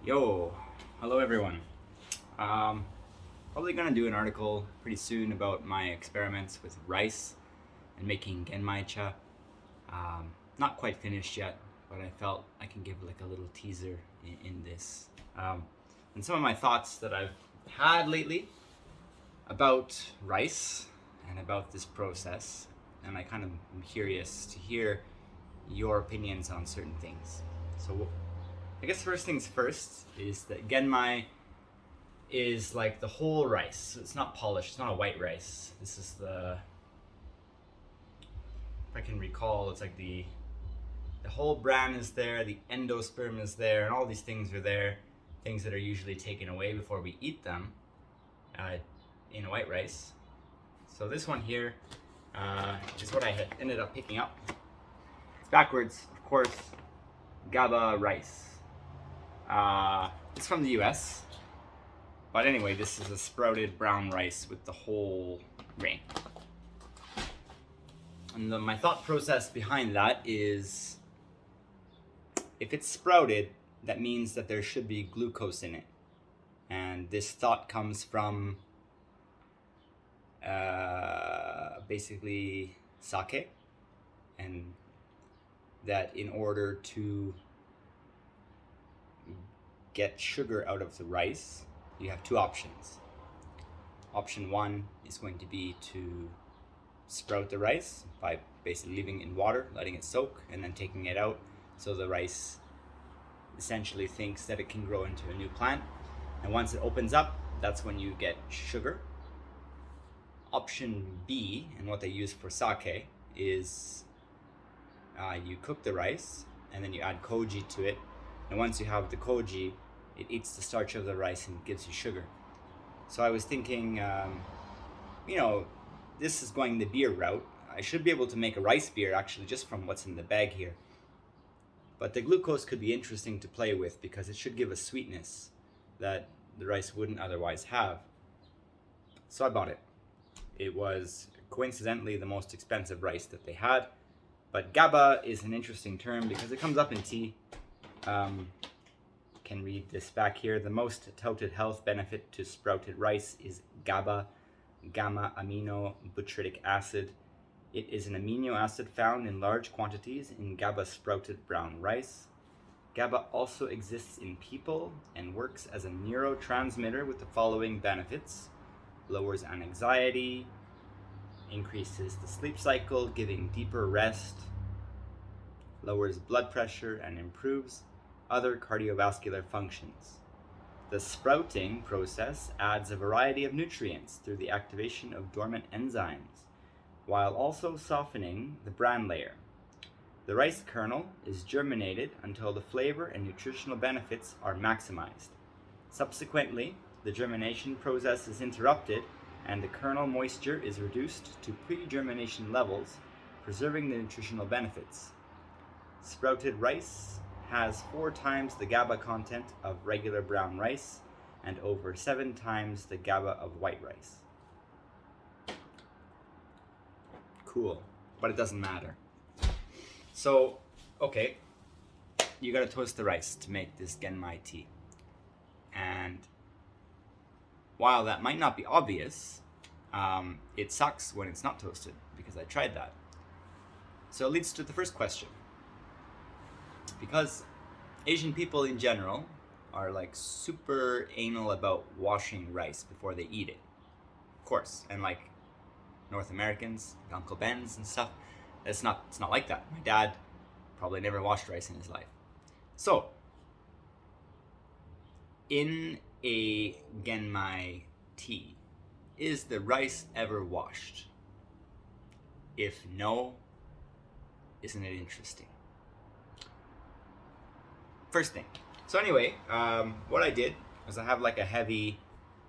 Yo, hello everyone. Um, Probably gonna do an article pretty soon about my experiments with rice and making Genmaicha. Not quite finished yet, but I felt I can give like a little teaser in this. And some of my thoughts that I've had lately about rice and about this process, and I kind of am curious to hear your opinions on certain things. So I guess first things first is that Genmai is like the whole rice. So it's not polished, it's not a white rice. This is if I can recall, it's like the whole bran is there, the endosperm is there, and all these things are there. Things that are usually taken away before we eat them in white rice. So this one here is what I had ended up picking up. It's backwards, of course. GABA rice. It's from the US. But anyway, this is a sprouted brown rice with the whole grain. And my thought process behind that is if it's sprouted, that means that there should be glucose in it. And this thought comes from basically sake, and that in order to get sugar out of the rice, you have two options. Option one is going to be to sprout the rice by basically leaving it in water, letting it soak, and then taking it out so the rice essentially thinks that it can grow into a new plant. And once it opens up, that's when you get sugar. Option B, and what they use for sake, is you cook the rice and then you add koji to it. And once you have the koji, it eats the starch of the rice and gives you sugar. So I was thinking, this is going the beer route. I should be able to make a rice beer actually just from what's in the bag here. But the glucose could be interesting to play with because it should give a sweetness that the rice wouldn't otherwise have. So I bought it. It was coincidentally the most expensive rice that they had. But GABA is an interesting term because it comes up in tea. Can read this back here. The most touted health benefit to sprouted rice is GABA, gamma amino butyric acid. It is an amino acid found in large quantities in GABA sprouted brown rice. GABA also exists in people and works as a neurotransmitter with the following benefits: lowers anxiety, increases the sleep cycle, giving deeper rest, lowers blood pressure, and improves other cardiovascular functions. The sprouting process adds a variety of nutrients through the activation of dormant enzymes, while also softening the bran layer. The rice kernel is germinated until the flavor and nutritional benefits are maximized. Subsequently, the germination process is interrupted and the kernel moisture is reduced to pre-germination levels, preserving the nutritional benefits. Sprouted rice has 4 times the GABA content of regular brown rice and over 7 times the GABA of white rice. Cool, but it doesn't matter. So, okay, you gotta toast the rice to make this Genmai tea. And while that might not be obvious, it sucks when it's not toasted because I tried that. So it leads to the first question. Because Asian people in general are like super anal about washing rice before they eat it. Of course. And like North Americans, like Uncle Ben's and stuff, it's not like that. My dad probably never washed rice in his life. So, in a Genmai tea, is the rice ever washed? If no, isn't it interesting? First thing. So anyway, what I did was I have like a heavy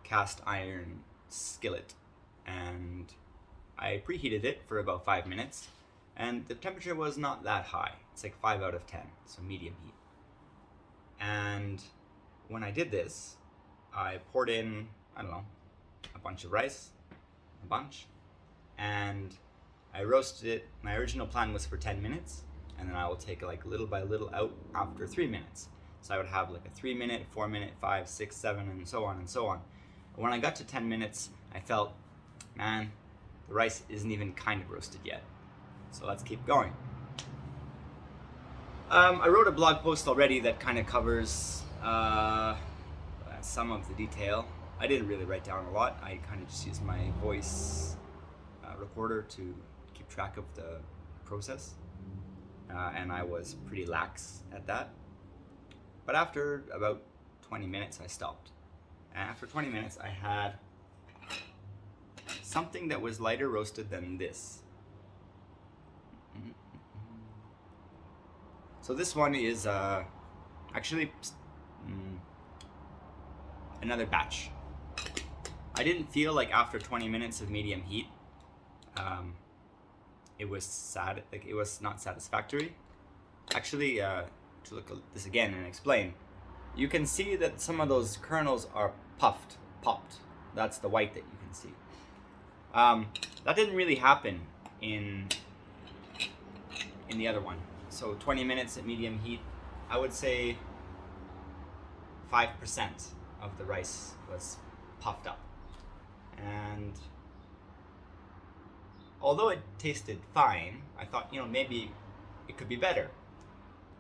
cast iron skillet, and I preheated it for about 5 minutes, and the temperature was not that high. It's like 5 out of 10, so medium heat. And when I did this, I poured in, I don't know, a bunch of rice, and I roasted it. My original plan was for 10 minutes, and then I will take like little by little out after 3 minutes. So I would have like a 3 minute, 4 minute, 5, 6, 7, and so on and so on. When I got to 10 minutes, I felt, man, the rice isn't even kind of roasted yet. So let's keep going. I wrote a blog post already that kind of covers some of the detail. I didn't really write down a lot. I kind of just used my voice recorder to keep track of the process. And I was pretty lax at that. But after about 20 minutes, I stopped. And after 20 minutes, I had something that was lighter roasted than this. So this one is actually another batch. I didn't feel like after 20 minutes of medium heat, it was not satisfactory. Actually, to look at this again and explain, you can see that some of those kernels are popped. That's the white that you can see. That didn't really happen in the other one. So 20 minutes at medium heat, I would say 5% of the rice was puffed up. And although it tasted fine, I thought, maybe it could be better.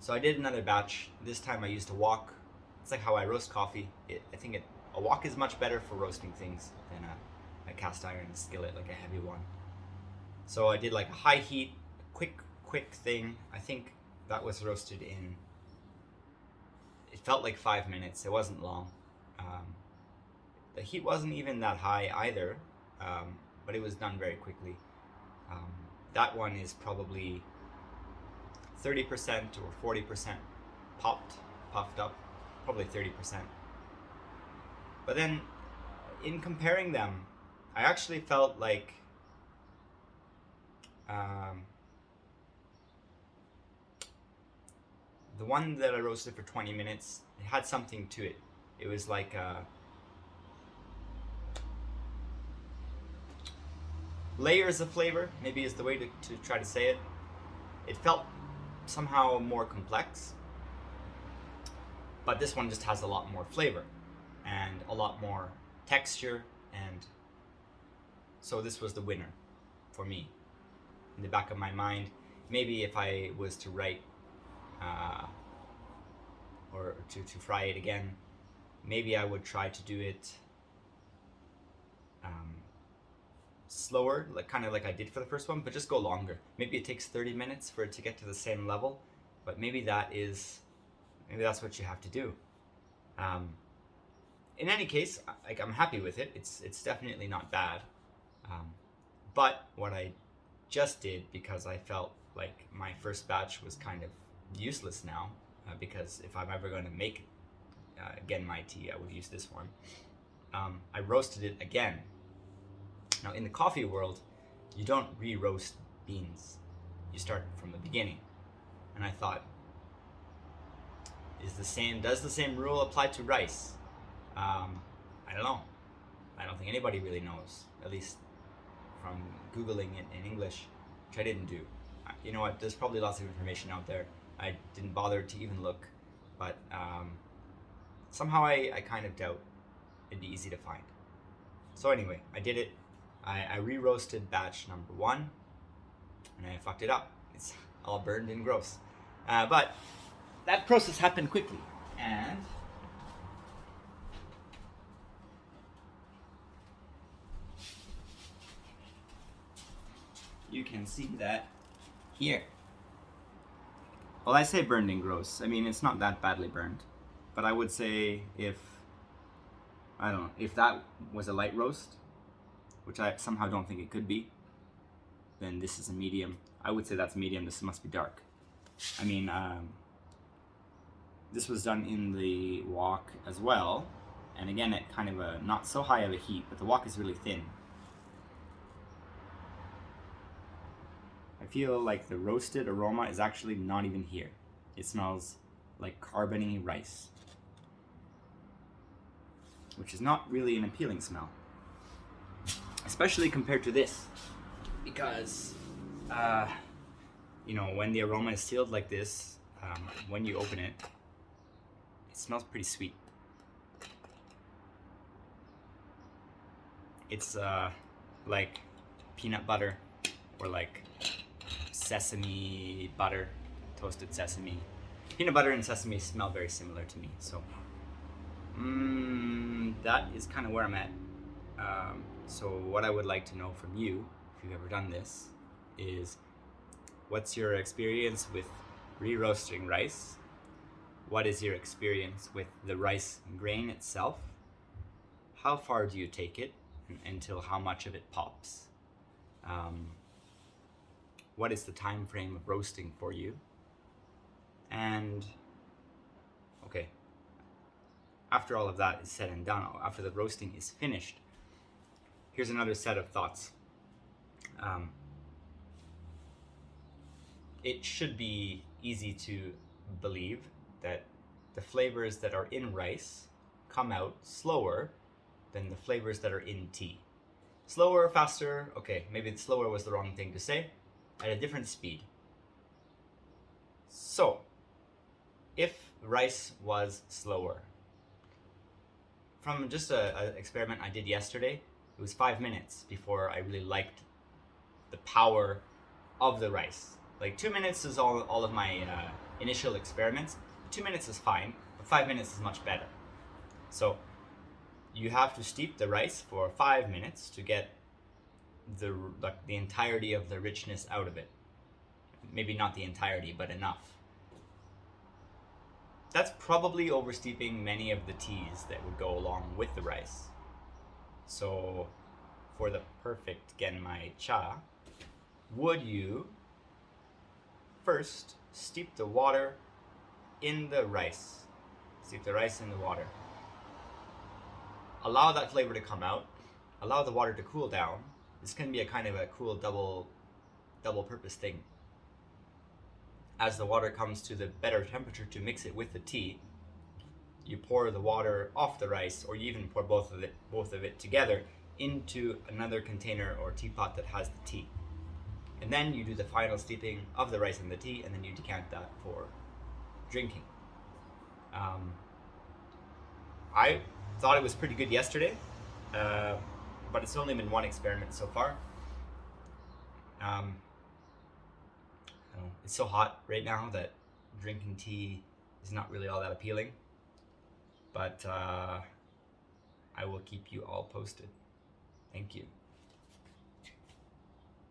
So I did another batch. This time I used a wok. It's like how I roast coffee. I think a wok is much better for roasting things than a cast iron skillet, like a heavy one. So I did like a high heat, quick thing. I think that was roasted in, it felt like 5 minutes. It wasn't long. The heat wasn't even that high either, but it was done very quickly. That one is probably 30% or 40% puffed up, probably 30%. But then in comparing them, I actually felt like the one that I roasted for 20 minutes, it had something to it. It was like layers of flavor, maybe is the way to try to say it. It felt somehow more complex, but this one just has a lot more flavor and a lot more texture, and so this was the winner for me. In the back of my mind, maybe if I was to write or to fry it again, maybe I would try to do it slower, kind of like I did for the first one, but just go longer. Maybe it takes 30 minutes for it to get to the same level, but maybe that's what you have to do. In any case, I'm happy with it. It's definitely not bad. But what I just did, because I felt like my first batch was kind of useless now, because if I'm ever going to make Genmaicha, I would use this one. I roasted it again. Now, in the coffee world, you don't re-roast beans. You start from the beginning. And I thought, does the same rule apply to rice? I don't know. I don't think anybody really knows, at least from Googling it in English, which I didn't do. You know what, there's probably lots of information out there. I didn't bother to even look, but somehow I kind of doubt it'd be easy to find. So anyway, I did it. I re-roasted batch number 1, and I fucked it up. It's all burned and gross. But that process happened quickly, and you can see that here. Well, I say burned and gross. I mean, it's not that badly burned, but I would say if that was a light roast, which I somehow don't think it could be, then this is a medium. I would say that's medium. This must be dark. I mean, this was done in the wok as well, and again at kind of a not so high of a heat, but the wok is really thin. I feel like the roasted aroma is actually not even here. It smells like carbony rice, which is not really an appealing smell, especially compared to this, because when the aroma is sealed like this, when you open it, It smells pretty sweet. It's like peanut butter or like sesame butter, toasted sesame. Peanut butter and sesame smell very similar to me, so that is kind of where I'm at. So what I would like to know from you, if you've ever done this, is what's your experience with re-roasting rice? What is your experience with the rice grain itself? How far do you take it until how much of it pops? What is the time frame of roasting for you? And okay, after all of that is said and done, after the roasting is finished, here's another set of thoughts. It should be easy to believe that the flavors that are in rice come out slower than the flavors that are in tea. Slower, faster, okay, maybe slower was the wrong thing to say, at a different speed. So, if rice was slower, from just an experiment I did yesterday, it was 5 minutes before I really liked the power of the rice. Like 2 minutes is all of my initial experiments. 2 minutes is fine, but 5 minutes is much better. So you have to steep the rice for 5 minutes to get the entirety of the richness out of it. Maybe not the entirety, but enough. That's probably oversteeping many of the teas that would go along with the rice. So for the perfect Genmaicha, would you first steep the water in the rice? Steep the rice in the water. Allow that flavor to come out. Allow the water to cool down. This can be a kind of a cool double purpose thing. As the water comes to the better temperature to mix it with the tea, you pour the water off the rice, or you even pour both of it together into another container or teapot that has the tea. And then you do the final steeping of the rice and the tea, and then you decant that for drinking. I thought it was pretty good yesterday, but it's only been one experiment so far. It's so hot right now that drinking tea is not really all that appealing, but I will keep you all posted. Thank you.